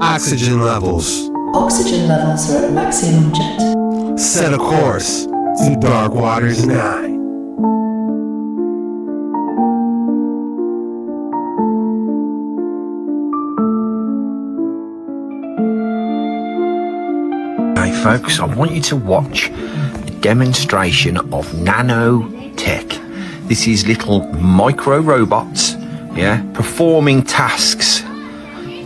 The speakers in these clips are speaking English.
Oxygen levels. Oxygen levels are at maximum jet. Set a course to Dark Waters 9. Hey folks, I want you to watch a demonstration of nanotech. This is little micro robots, performing tasks.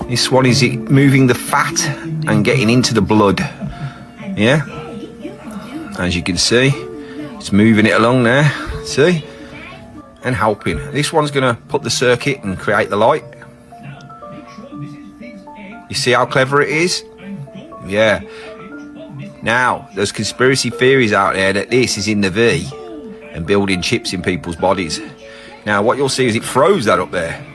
This one is it moving the fat and getting into the blood, as you can see, it's moving it along there, see, and helping. This one's gonna put the circuit and create the light. You see how clever it is? Yeah. Now, there's conspiracy theories out there that this is in the V and building chips in people's bodies. Now, what you'll see is it froze that up there,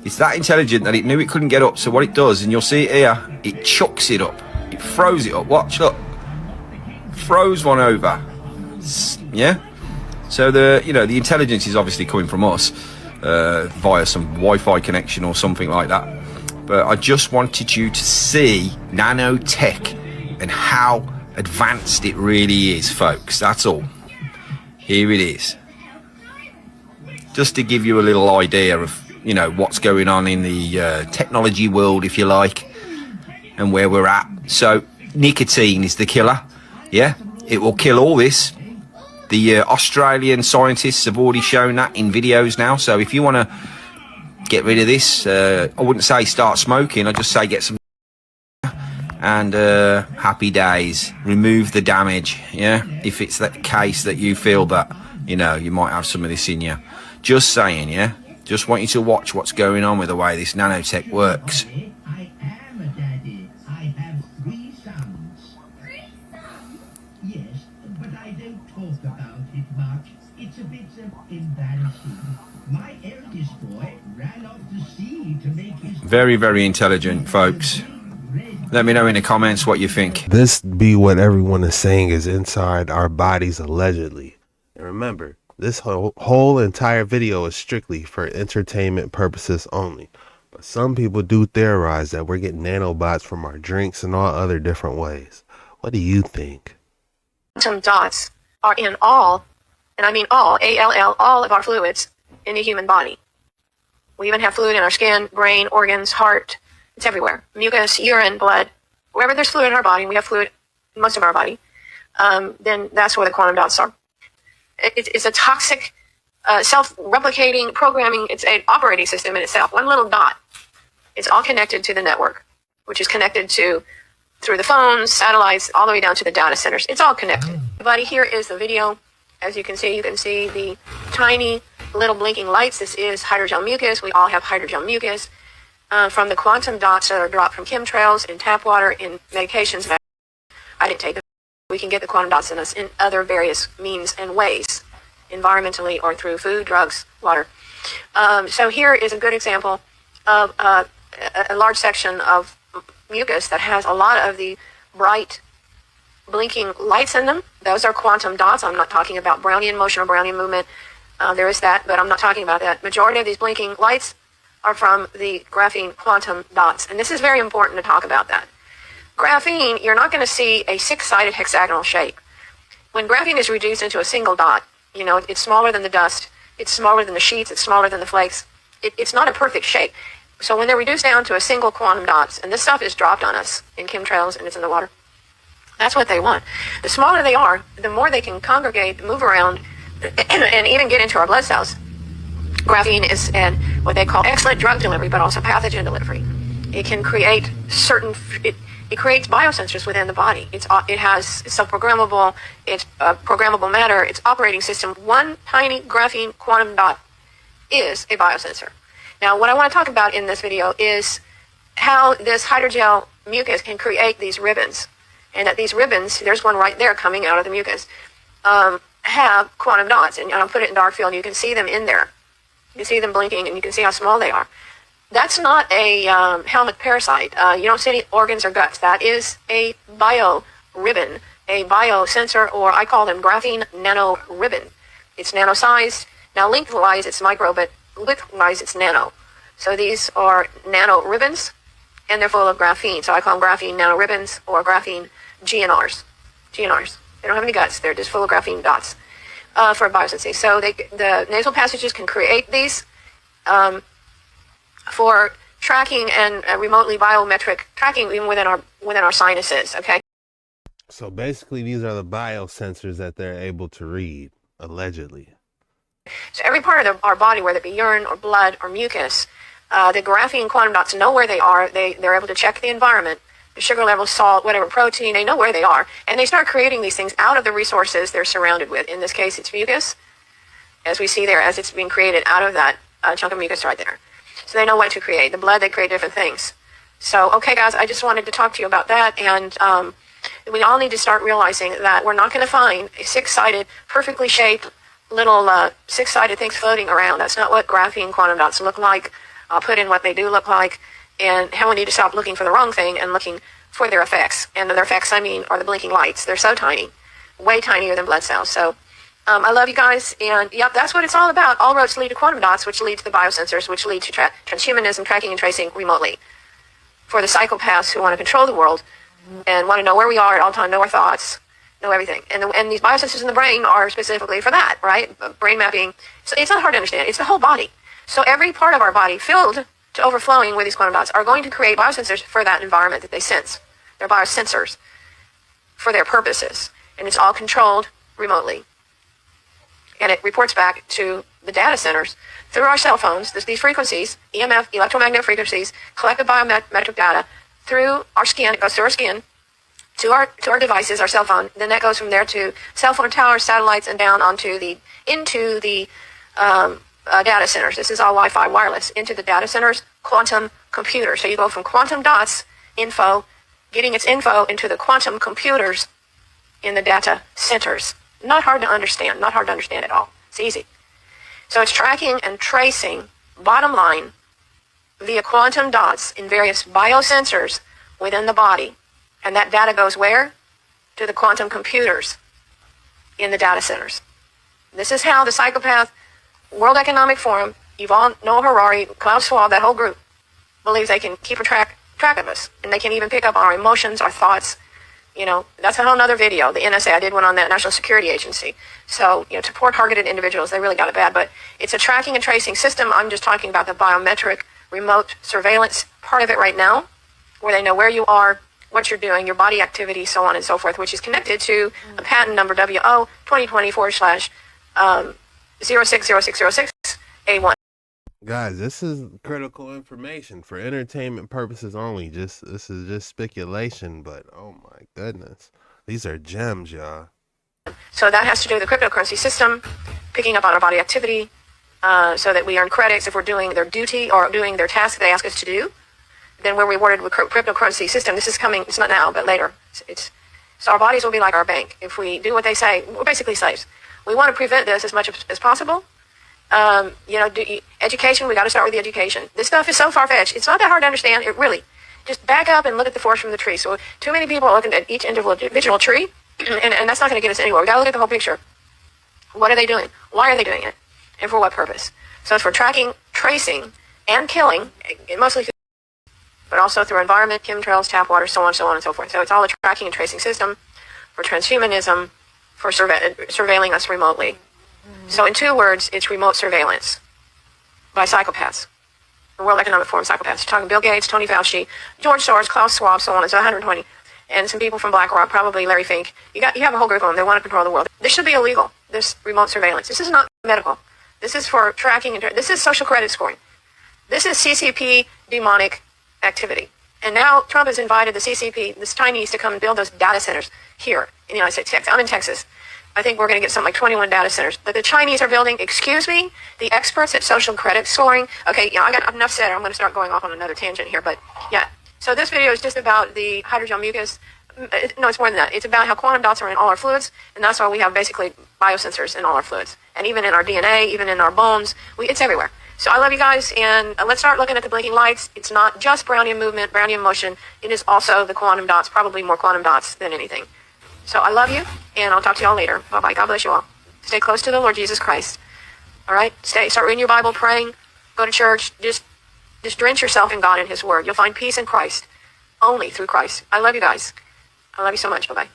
It's that intelligent that it knew it couldn't get up, so what it does, and you'll see it here, it chucks it up. It froze it up. Watch, look. Froze one over. So the intelligence is obviously coming from us via some Wi-Fi connection or something like that. But I just wanted you to see nanotech and how advanced it really is, folks. That's all. Here it is. Just to give you a little idea of, what's going on in the technology world, if you like, and where we're at. So, nicotine is the killer. It will kill all this. The Australian scientists have already shown that in videos now. So, if you want to get rid of this, I wouldn't say start smoking. I'd just say get some and happy days. Remove the damage, if it's that case that you feel that, you might have some of this in you. Just saying, Just want you to watch what's going on with the way this nanotech works. I am a daddy. I have 3 sons. 3 sons? Yes, but I don't talk about it much. It's a bit embarrassing. My eldest boy ran off to sea to make his... Very, very intelligent, folks. Let me know in the comments what you think. This be what everyone is saying is inside our bodies allegedly. And remember, this whole entire video is strictly for entertainment purposes only. But some people do theorize that we're getting nanobots from our drinks and all other different ways. What do you think? Quantum dots are in all, and I mean all, A-L-L, all of our fluids in the human body. We even have fluid in our skin, brain, organs, heart. It's everywhere. Mucus, urine, blood. Wherever there's fluid in our body, and we have fluid in most of our body, then that's where the quantum dots are. It's a toxic, self-replicating programming. It's an operating system in itself. One little dot. It's all connected to the network, which is connected through the phones, satellites, all the way down to the data centers. It's all connected. Everybody, here is the video. As you can see the tiny little blinking lights. This is hydrogel mucus. We all have hydrogel mucus. From the quantum dots that are dropped from chemtrails, in tap water, in medications. I didn't take them. We can get the quantum dots in us in other various means and ways, environmentally or through food, drugs, water. So here is a good example of a large section of mucus that has a lot of the bright blinking lights in them. Those are quantum dots. I'm not talking about Brownian motion or Brownian movement. There is that, but I'm not talking about that. Majority of these blinking lights are from the graphene quantum dots. And this is very important to talk about that. Graphene, you're not going to see a 6-sided hexagonal shape. When graphene is reduced into a single dot, it's smaller than the dust, it's smaller than the sheets, it's smaller than the flakes. It's not a perfect shape. So when they're reduced down to a single quantum dots, and this stuff is dropped on us in chemtrails and it's in the water, that's what they want. The smaller they are, the more they can congregate, move around, and even get into our blood cells. Graphene is what they call excellent drug delivery, but also pathogen delivery. It can create it creates biosensors within the body. It's self-programmable, it's programmable matter, it's operating system. One tiny graphene quantum dot is a biosensor. Now, what I want to talk about in this video is how this hydrogel mucus can create these ribbons. And that these ribbons, there's one right there coming out of the mucus, have quantum dots. And I'll put it in dark field, and you can see them in there. You can see them blinking, and you can see how small they are. That's not a helmet parasite. You don't see any organs or guts. That is a bio ribbon, a biosensor, or I call them graphene nano ribbon. It's nano-sized. Now, lengthwise, it's micro, but widthwise, it's nano. So these are nano ribbons, and they're full of graphene. So I call them graphene nanoribbons or graphene GNRs. GNRs. They don't have any guts. They're just full of graphene dots for biosensing. So the nasal passages can create these for tracking and remotely biometric tracking even within our sinuses. Okay. So basically, these are the biosensors that they're able to read, allegedly. So every part of our body, whether it be urine or blood or mucus, the graphene quantum dots know where they are. They're able to check the environment, the sugar level, salt, whatever protein. They know where they are, and they start creating these things out of the resources they're surrounded with. In this case, it's mucus, as we see there, as it's being created out of that chunk of mucus right there. So they know what to create. The blood, they create different things. So, okay, guys, I just wanted to talk to you about that, and we all need to start realizing that we're not going to find a six-sided, perfectly shaped little six-sided things floating around. That's not what graphene quantum dots look like. I'll put in what they do look like, and how we need to stop looking for the wrong thing and looking for their effects. And their effects, I mean, are the blinking lights. They're so tiny, way tinier than blood cells. So I love you guys, and yep, that's what it's all about. All roads lead to quantum dots, which lead to the biosensors, which lead to transhumanism, tracking and tracing remotely. For the psychopaths who want to control the world and want to know where we are at all time, know our thoughts, know everything. And these biosensors in the brain are specifically for that, right? Brain mapping. So it's not hard to understand. It's the whole body. So every part of our body filled to overflowing with these quantum dots are going to create biosensors for that environment that they sense. They're biosensors for their purposes. And it's all controlled remotely. And it reports back to the data centers through our cell phones. These frequencies, EMF, electromagnetic frequencies, collected biometric data through our skin. It goes through our skin to our devices, our cell phone. Then that goes from there to cell phone towers, satellites, and down into the data centers. This is all Wi-Fi wireless. Into the data centers, quantum computers. So you go from quantum dots info, getting its info into the quantum computers in the data centers. Not hard to understand. Not hard to understand at all. It's easy. So it's tracking and tracing, bottom line, via quantum dots in various biosensors within the body. And that data goes where? To the quantum computers in the data centers. This is how the psychopath, World Economic Forum, you all know Harari, Klaus Schwab, that whole group, believes they can keep a track of us. And they can even pick up our emotions, our thoughts. You know, that's a whole other video. The NSA, I did one on that, National Security Agency. So, you know, to poor targeted individuals, they really got it bad. But it's a tracking and tracing system. I'm just talking about the biometric remote surveillance part of it right now, where they know where you are, what you're doing, your body activity, so on and so forth, which is connected to a patent number WO 2020/060606A1. Guys, this is critical information for entertainment purposes only. This is just speculation, but oh my goodness. These are gems, y'all. So that has to do with the cryptocurrency system, picking up on our body activity, so that we earn credits if we're doing their duty or doing their task they ask us to do. Then we're rewarded with cryptocurrency system. This is coming, it's not now, but later. So our bodies will be like our bank. If we do what they say, we're basically slaves. We want to prevent this as much as possible. Education, we got to start with the education. This stuff is so far-fetched. It's not that hard to understand. It really, just back up and look at the forest from the tree. So too many people are looking at each individual tree, and that's not going to get us anywhere. We got to look at the whole picture. What are they doing? Why are they doing it? And for what purpose? So it's for tracking, tracing, and killing, mostly, but also through environment, chemtrails, tap water, so on and so forth. So it's all a tracking and tracing system for transhumanism, for surveilling us remotely. So in 2 words, it's remote surveillance by psychopaths. The World Economic Forum psychopaths. You're talking Bill Gates, Tony Fauci, George Soros, Klaus Schwab, so on. It's 120. And some people from BlackRock, probably Larry Fink. You have a whole group of them. They want to control the world. This should be illegal, this remote surveillance. This is not medical. This is for tracking. This is social credit scoring. This is CCP demonic activity. And now Trump has invited the CCP, the Chinese, to come and build those data centers here in the United States. I'm in Texas. I think we're going to get something like 21 data centers that the Chinese are building. Excuse me, the experts at social credit scoring. Okay, I got enough said. I'm going to start going off on another tangent here, but yeah. So this video is just about the hydrogel mucus. No, it's more than that. It's about how quantum dots are in all our fluids, and that's why we have basically biosensors in all our fluids, and even in our DNA, even in our bones. It's everywhere. So I love you guys, and let's start looking at the blinking lights. It's not just Brownian movement, Brownian motion. It is also the quantum dots, probably more quantum dots than anything. So I love you, and I'll talk to y'all later. Bye-bye. God bless you all. Stay close to the Lord Jesus Christ. All right? Start reading your Bible, praying, go to church. Just Just drench yourself in God and His Word. You'll find peace in Christ. Only through Christ. I love you guys. I love you so much. Bye-bye.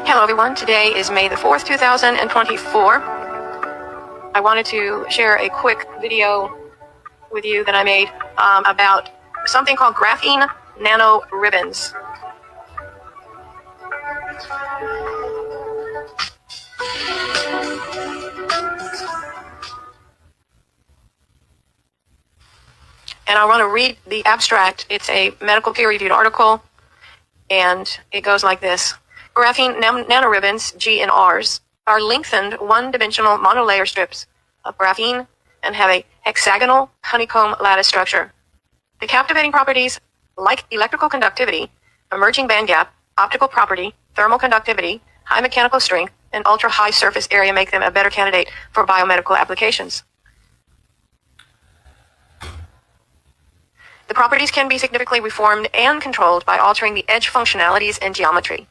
Hello, everyone. Today is May the 4th, 2024. I wanted to share a quick video with you that I made about something called graphene nano ribbons. And I want to read the abstract. It's a medical peer-reviewed article, and it goes like this. Graphene nanoribbons, GNRs, are lengthened one-dimensional monolayer strips of graphene and have a hexagonal honeycomb lattice structure. The captivating properties like electrical conductivity, emerging band gap, optical property, thermal conductivity, high mechanical strength, and ultra-high surface area make them a better candidate for biomedical applications. The properties can be significantly reformed and controlled by altering the edge functionalities and geometry.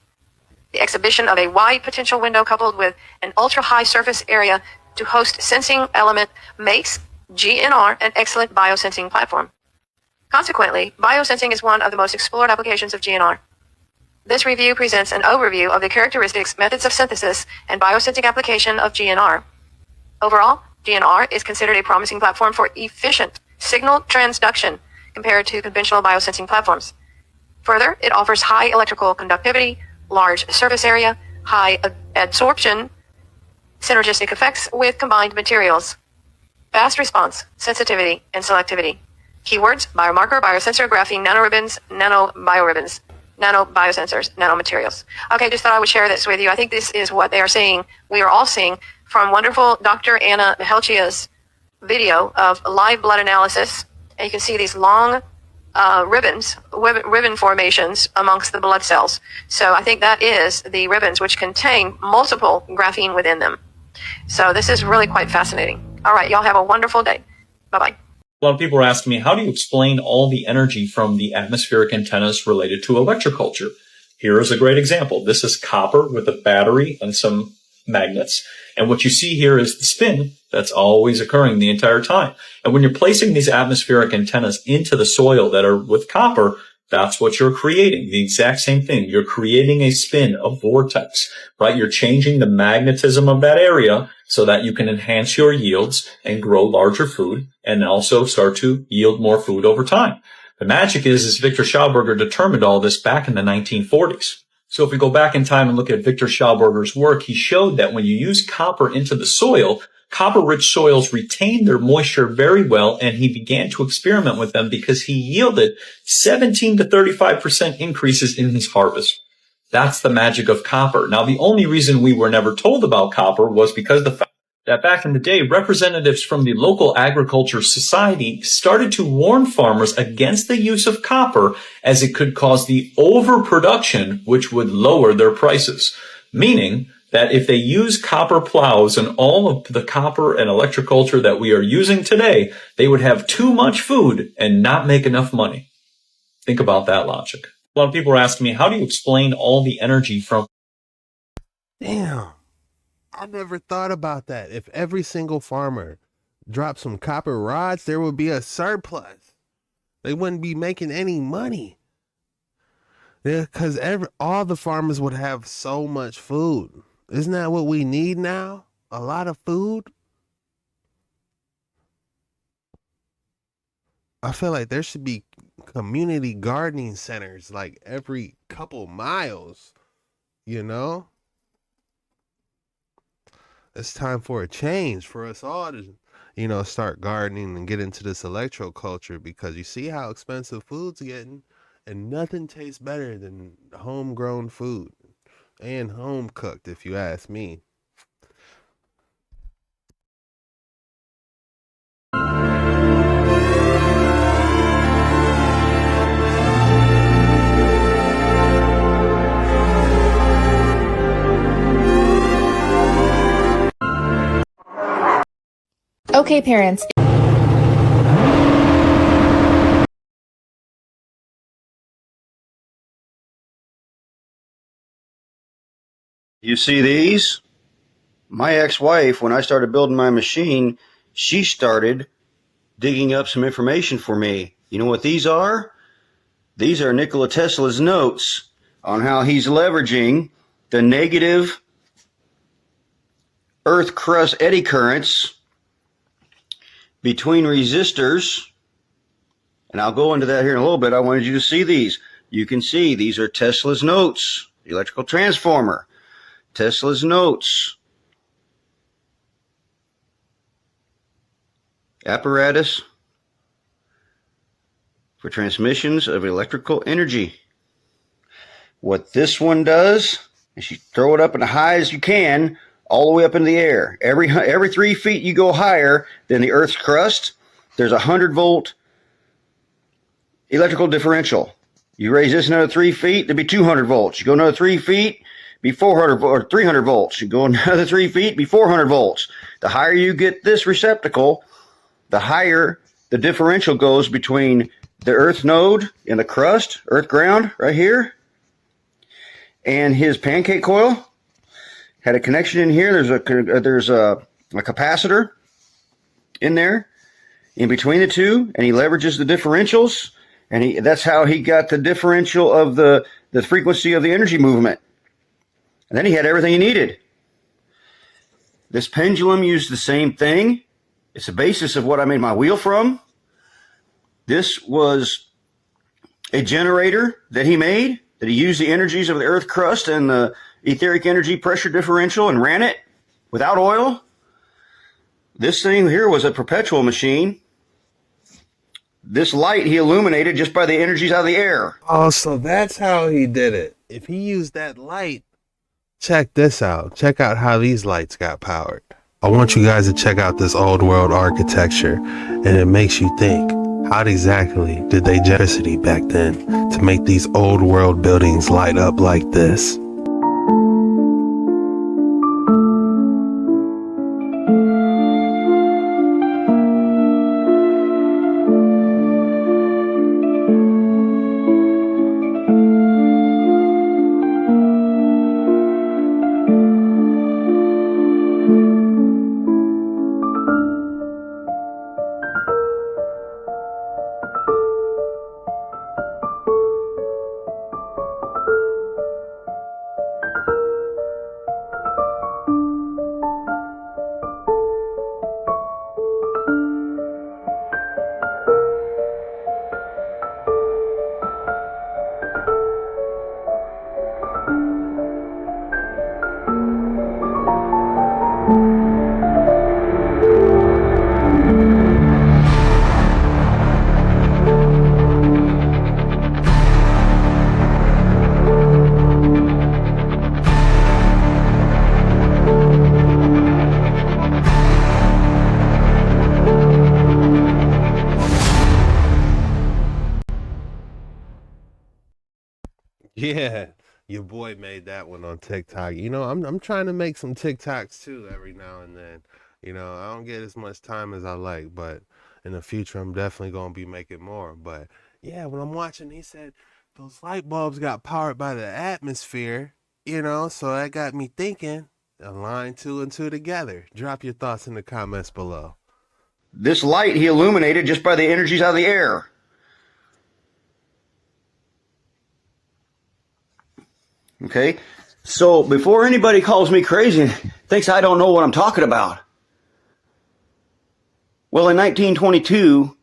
The exhibition of a wide potential window coupled with an ultra-high surface area to host sensing element makes GNR an excellent biosensing platform. Consequently, biosensing is one of the most explored applications of GNR. This review presents an overview of the characteristics, methods of synthesis, and biosensing application of GNR. Overall, GNR is considered a promising platform for efficient signal transduction compared to conventional biosensing platforms. Further, it offers high electrical conductivity, large surface area, high absorption, synergistic effects with combined materials, fast response, sensitivity, and selectivity. Keywords: biomarker, biosensor, graphene, nanoribbons, nanobioribbons, nanobiosensors, nanomaterials. Okay, just thought I would share this with you. I think this is what they are seeing. We are all seeing from wonderful Dr. Anna Helchia's video of live blood analysis. And you can see these long ribbon formations amongst the blood cells. So I think that is the ribbons, which contain multiple graphene within them. So this is really quite fascinating. All right, y'all have a wonderful day. Bye-bye. A lot of people are asking me, how do you explain all the energy from the atmospheric antennas related to electroculture? Here is a great example. This is copper with a battery and some magnets. And what you see here is the spin that's always occurring the entire time. And when you're placing these atmospheric antennas into the soil that are with copper, that's what you're creating. The exact same thing. You're creating a spin, a vortex, right? You're changing the magnetism of that area so that you can enhance your yields and grow larger food and also start to yield more food over time. The magic is Victor Schauberger determined all this back in the 1940s. So if we go back in time and look at Victor Schauberger's work, he showed that when you use copper into the soil, copper-rich soils retain their moisture very well, and he began to experiment with them because he yielded 17 to 35% increases in his harvest. That's the magic of copper. Now, the only reason we were never told about copper was because the fact that back in the day, representatives from the local agriculture society started to warn farmers against the use of copper as it could cause the overproduction, which would lower their prices. Meaning that if they use copper plows and all of the copper and electroculture that we are using today, they would have too much food and not make enough money. Think about that logic. A lot of people are asking me, how do you explain all the energy from... Damn. I never thought about that. If every single farmer dropped some copper rods, there would be a surplus. They wouldn't be making any money. Yeah, because all the farmers would have so much food. Isn't that what we need now? A lot of food? I feel like there should be community gardening centers like every couple miles, you know? It's time for a change for us all to, start gardening and get into this electroculture, because you see how expensive food's getting, and nothing tastes better than homegrown food and home cooked, if you ask me. Okay, parents. You see these? My ex-wife, when I started building my machine, she started digging up some information for me. You know what these are? These are Nikola Tesla's notes on how he's leveraging the negative earth crust eddy currents between resistors. And I'll go into that here in a little bit. I wanted you to see these. You can see these are Tesla's notes, the electrical transformer, Tesla's notes, apparatus for transmissions of electrical energy. What this one does is you throw it up as high as you can, all the way up in the air. Every 3 feet you go higher than the Earth's crust, there's a 100-volt electrical differential. You raise this another 3 feet, there'll be 200 volts. You go another 3 feet, be 400 or 300 volts. You go another 3 feet, be 400 volts. The higher you get this receptacle, the higher the differential goes between the earth node in the crust, earth ground right here, and his pancake coil. Had a connection in here. There's a capacitor in there in between the two, and he leverages the differentials, and that's how he got the differential of the frequency of the energy movement. And then he had everything he needed. This pendulum used the same thing. It's the basis of what I made my wheel from. This was a generator that he made, that he used the energies of the earth crust and the etheric energy pressure differential and ran it without oil. This thing here was a perpetual machine. This light he illuminated just by the energies out of the air. Oh, so that's how he did it. If he used that light, check this out. Check out how these lights got powered. I want you guys to check out this old world architecture, and it makes you think, how exactly did they generate electricity back then to make these old world buildings light up like this? Yeah, your boy made that one on TikTok. You know, I'm trying to make some TikToks too every now and then. You know, I don't get as much time as I like, but in the future I'm definitely gonna be making more. But yeah, when I'm watching, he said those light bulbs got powered by the atmosphere, you know, so that got me thinking, align two and two together. Drop your thoughts in the comments below. This light he illuminated just by the energies out of the air. Okay, so before anybody calls me crazy and thinks I don't know what I'm talking about. Well, in 1922,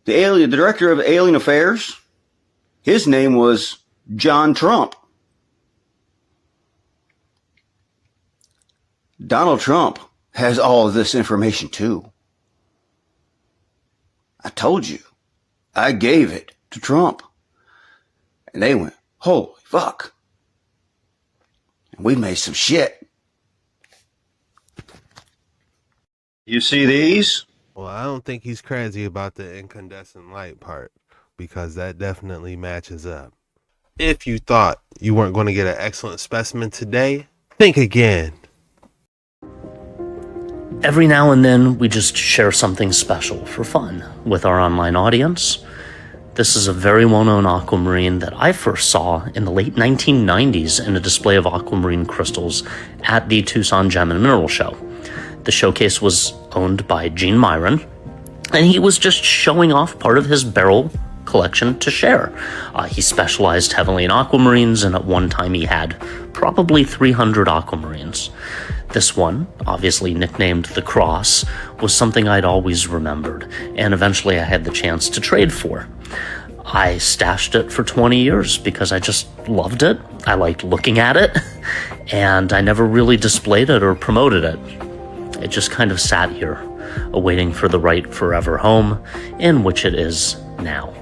the director of Alien Affairs, his name was John Trump. Donald Trump has all of this information too. I told you. I gave it to Trump. And they went, holy fuck. And we made some shit. You see these? Well, I don't think he's crazy about the incandescent light part, because that definitely matches up. If you thought you weren't going to get an excellent specimen today, think again. Every now and then, we just share something special for fun with our online audience. This is a very well-known aquamarine that I first saw in the late 1990s in a display of aquamarine crystals at the Tucson Gem and Mineral Show. The showcase was owned by Gene Myron, and he was just showing off part of his barrel collection to share. He specialized heavily in aquamarines, and at one time he had probably 300 aquamarines. This one, obviously nicknamed the Cross, was something I'd always remembered, and eventually I had the chance to trade for. I stashed it for 20 years because I just loved it. I liked looking at it, and I never really displayed it or promoted it. It just kind of sat here, awaiting for the right forever home, in which it is now.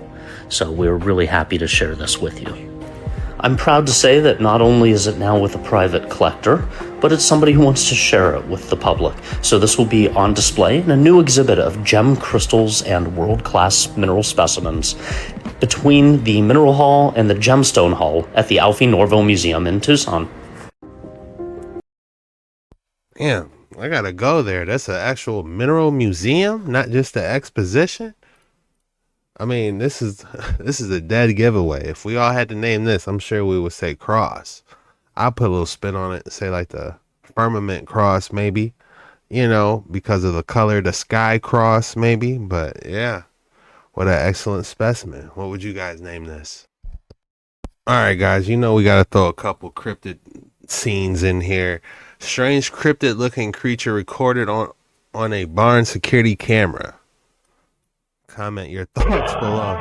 So we're really happy to share this with you. I'm proud to say that not only is it now with a private collector, but it's somebody who wants to share it with the public. So this will be on display in a new exhibit of gem crystals and world-class mineral specimens between the Mineral Hall and the Gemstone Hall at the Alfie Norville Museum in Tucson. Damn, I gotta go there. That's an actual mineral museum, not just an exposition. I mean, this is a dead giveaway. If we all had to name this, I'm sure we would say Cross. I'll put a little spin on it and say like the Firmament Cross, maybe, you know, because of the color, the Sky Cross, maybe. But yeah, what an excellent specimen. What would you guys name this? All right, guys, you know we got to throw a couple cryptid scenes in here. Strange cryptid looking creature recorded on a barn security camera. Comment your thoughts below.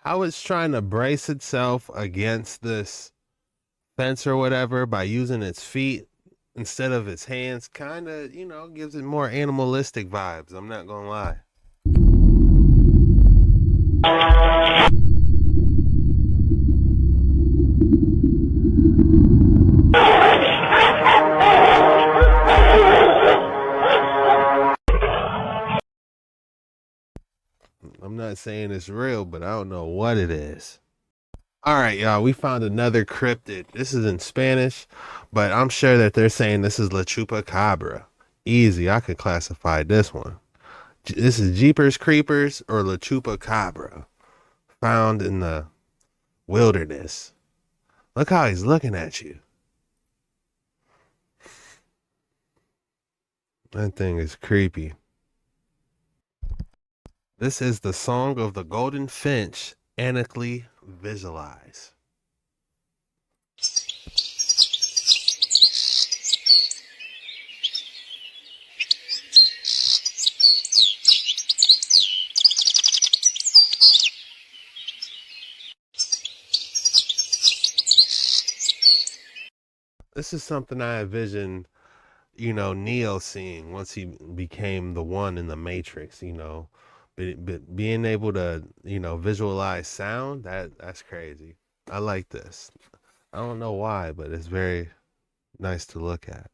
How it's trying to brace itself against this fence or whatever by using its feet instead of its hands kind of, you know, gives it more animalistic vibes. I'm not gonna lie. I'm not saying it's real, but I don't know what it is. All right, y'all, we found another cryptid. This is in Spanish, but I'm sure that they're saying this is La Chupacabra. Easy, I could classify this one. This is Jeepers Creepers or La Chupacabra, found in the wilderness. Look how he's looking at you. That thing is creepy. This is the Song of the Golden Finch, anically visualize. This is something I envision, you know, Neo seeing once he became the one in the Matrix, you know. But being able to, you know, visualize sound, that's crazy. I like this. I don't know why, but it's very nice to look at.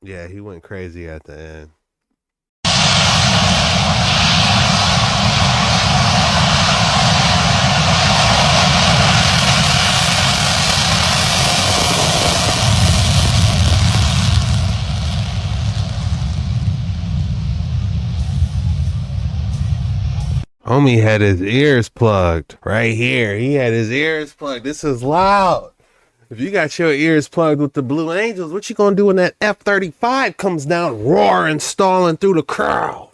Yeah, he went crazy at the end. Homie had his ears plugged right here. He had his ears plugged. This is loud. If you got your ears plugged with the Blue Angels, what you gonna do when that F-35 comes down roaring, stalling through the crowd?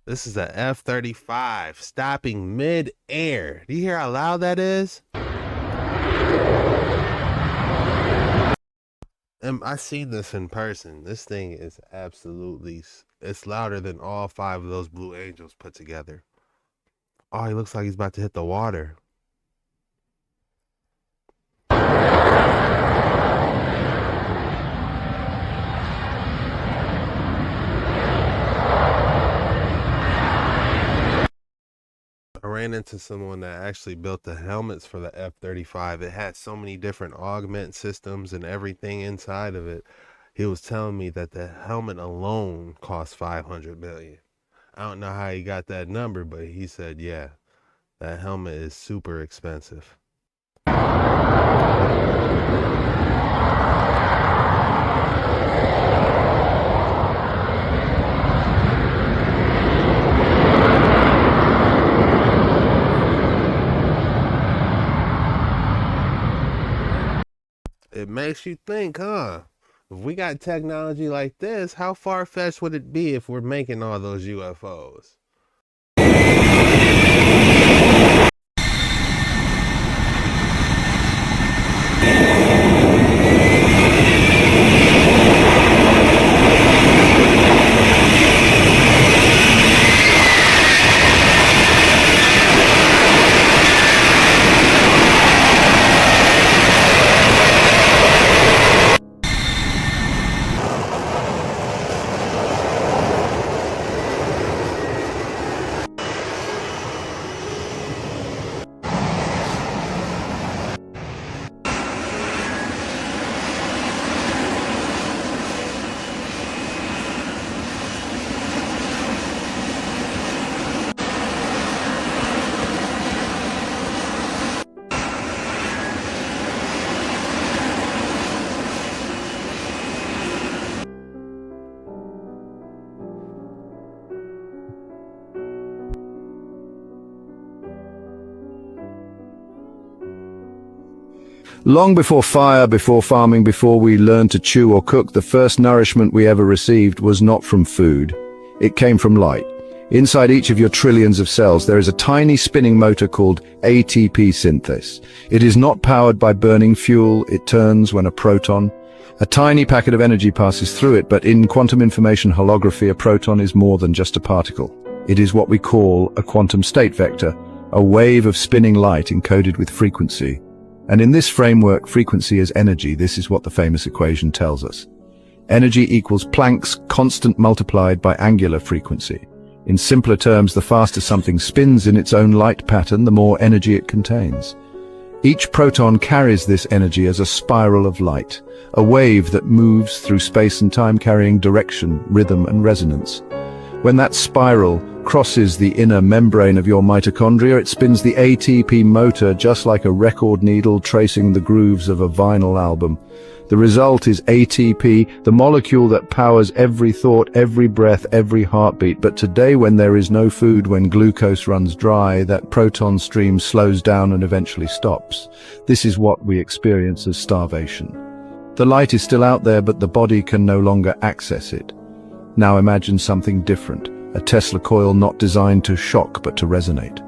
This is a F-35 stopping mid-air. Do you hear how loud that is? I seen this in person. This thing is absolutely, it's louder than all 5 of those Blue Angels put together. Oh, he looks like he's about to hit the water. I ran into someone that actually built the helmets for the F-35. It had so many different augment systems and everything inside of it. He was telling me that the helmet alone cost $500 million. I don't know how he got that number, but he said, yeah, that helmet is super expensive. It makes you think, huh? If we got technology like this, how far-fetched would it be if we're making all those UFOs? Long before fire, before farming, before we learned to chew or cook, the first nourishment we ever received was not from food. It came from light. Inside each of your trillions of cells, there is a tiny spinning motor called ATP synthase. It is not powered by burning fuel. It turns when a tiny packet of energy passes through it, but in quantum information holography, a proton is more than just a particle. It is what we call a quantum state vector, a wave of spinning light encoded with frequency. And in this framework, frequency is energy. This is what the famous equation tells us. Energy equals Planck's constant multiplied by angular frequency. In simpler terms, the faster something spins in its own light pattern, the more energy it contains. Each proton carries this energy as a spiral of light, a wave that moves through space and time carrying direction, rhythm, and resonance. When that spiral crosses the inner membrane of your mitochondria, it spins the ATP motor just like a record needle tracing the grooves of a vinyl album. The result is ATP, the molecule that powers every thought, every breath, every heartbeat. But today, when there is no food, when glucose runs dry, that proton stream slows down and eventually stops. This is what we experience as starvation. The light is still out there, but the body can no longer access it. Now imagine something different, a Tesla coil not designed to shock but to resonate.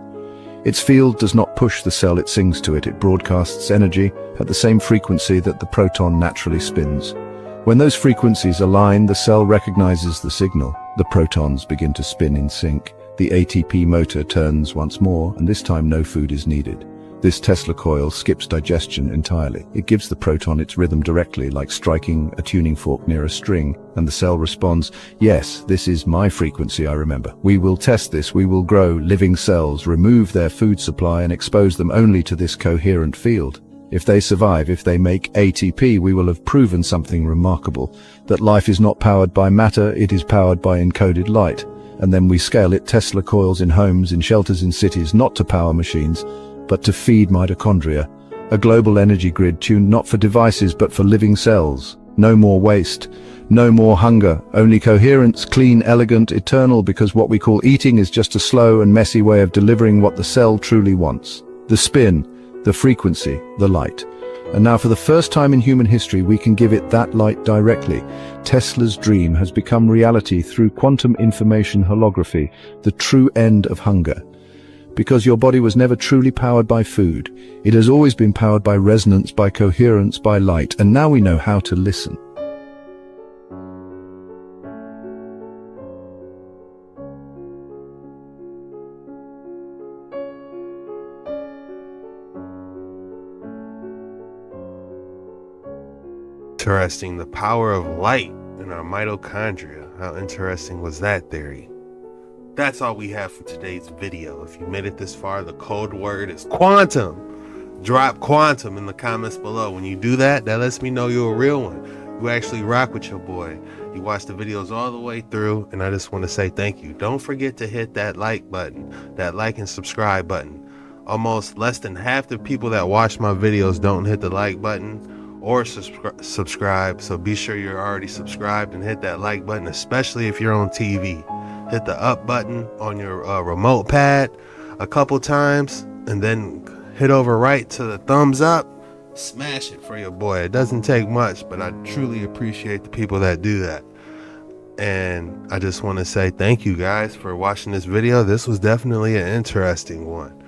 Its field does not push the cell, it sings to it. It broadcasts energy at the same frequency that the proton naturally spins. When those frequencies align, the cell recognizes the signal. The protons begin to spin in sync. The ATP motor turns once more, and this time no food is needed. This Tesla coil skips digestion entirely. It gives the proton its rhythm directly, like striking a tuning fork near a string, and the cell responds, yes, this is my frequency, I remember. We will test this, we will grow living cells, remove their food supply and expose them only to this coherent field. If they survive, if they make ATP, we will have proven something remarkable, that life is not powered by matter, it is powered by encoded light. And then we scale it, Tesla coils in homes, in shelters, in cities, not to power machines, but to feed mitochondria. A global energy grid tuned not for devices, but for living cells. No more waste, no more hunger, only coherence, clean, elegant, eternal, because what we call eating is just a slow and messy way of delivering what the cell truly wants. The spin, the frequency, the light. And now for the first time in human history, we can give it that light directly. Tesla's dream has become reality through quantum information holography, the true end of hunger. Because your body was never truly powered by food. It has always been powered by resonance, by coherence, by light, and now we know how to listen. Interesting, the power of light in our mitochondria. How interesting was that theory? That's all we have for today's video. If you made it this far, the code word is quantum. Drop quantum in the comments below. When you do that, that lets me know you're a real one. You actually rock with your boy. You watch the videos all the way through, and I just want to say thank you. Don't forget to hit that like button, that like and subscribe button. Almost less than half the people that watch my videos don't hit the like button or subscribe, so be sure you're already subscribed and hit that like button, especially if you're on TV. Hit the up button on your remote pad a couple times, and then hit over right to the thumbs up. Smash it for your boy. It doesn't take much, but I truly appreciate the people that do that. And I just want to say thank you guys for watching this video. This was definitely an interesting one.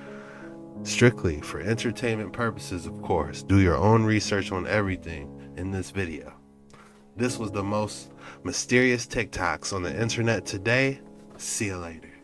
Strictly for entertainment purposes, of course. Do your own research on everything in this video. This was the most mysterious TikToks on the internet today. See you later.